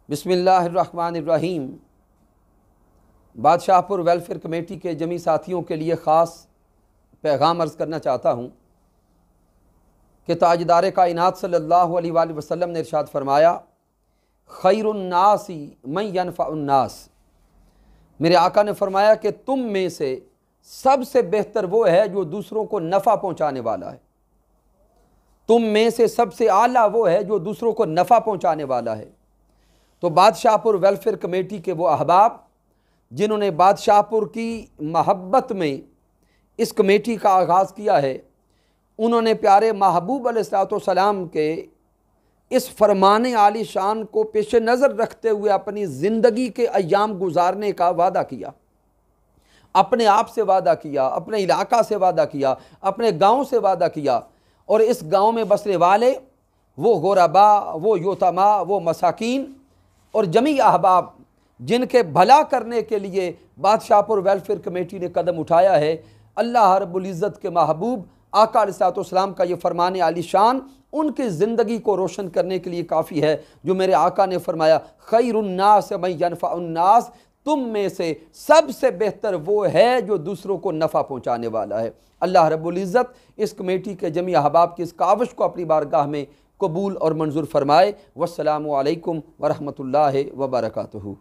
बिस्मिल्लाहिर्रहमानिर्रहीम। Badshahpur welfare committee के जमी साथियों के लिए ख़ास पैगाम अर्ज़ करना चाहता हूँ कि ताजदार कायनात सल्लल्लाहु अलैहि वसल्लम ने इरशाद फरमाया, खैरुन्नासी मन यनफ़उन्नास। मेरे आका ने फरमाया कि तुम में से सबसे बेहतर वो है जो दूसरों को नफ़ा पहुँचाने वाला है। तुम में से सबसे आला वो है जो दूसरों को नफ़ा पहुँचाने वाला है। तो बादशाहपुर वेलफेयर कमेटी के वो अहबाब जिन्होंने बादशाहपुर की महब्बत में इस कमेटी का आगाज़ किया है, उन्होंने प्यारे महबूब अलैहिस्सलाम के इस फरमान आली शान को पेश नज़र रखते हुए अपनी ज़िंदगी के अय्याम गुजारने का वादा किया। अपने आप से वादा किया, अपने इलाका से वादा किया, अपने गांव से वादा किया, और इस गांव में बसने वाले वो गुरबा, वो योतमा, वो मसाकीन और जमी अहबाब जिनके भला करने के लिए बादशाहपुर वेलफेयर कमेटी ने कदम उठाया है, अल्लाह रब्बुल इज़्ज़त के महबूब आका अलैहिस्सलाम का ये फरमान आली शान उनकी ज़िंदगी को रोशन करने के लिए काफ़ी है। जो मेरे आका ने फरमाया, खैरुन्नास मन यनफ़उन्नास, तुम में से सबसे बेहतर वो है जो दूसरों को नफ़ा पहुँचाने वाला है। अल्लाह रब्बुल इज़्ज़त इस कमेटी के जमी अहबाब की इस काविश को अपनी बारगाह में कबूल और मंजूर फरमाए। वस्सलामु अलैकुम वरहमतुल्लाहि वबरकातुहू।